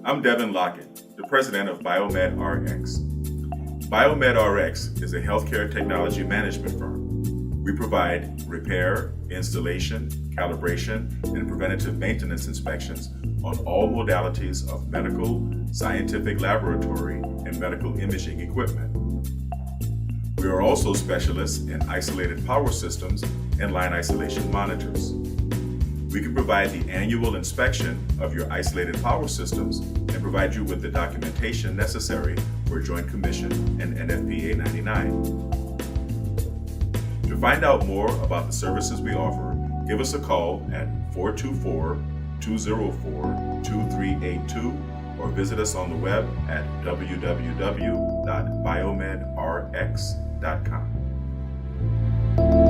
I'm Devin Lockett, the president of BiomedRx. BiomedRx is a healthcare technology management firm. We provide repair, installation, calibration, and preventative maintenance inspections on all modalities of medical, scientific laboratory, and medical imaging equipment. We are also specialists in isolated power systems and line isolation monitors. We can provide the annual inspection of your isolated power systems and provide you with the documentation necessary for Joint Commission and NFPA 99. To find out more about the services we offer, give us a call at 424-204-2382 or visit us on the web at www.biomedrx.com.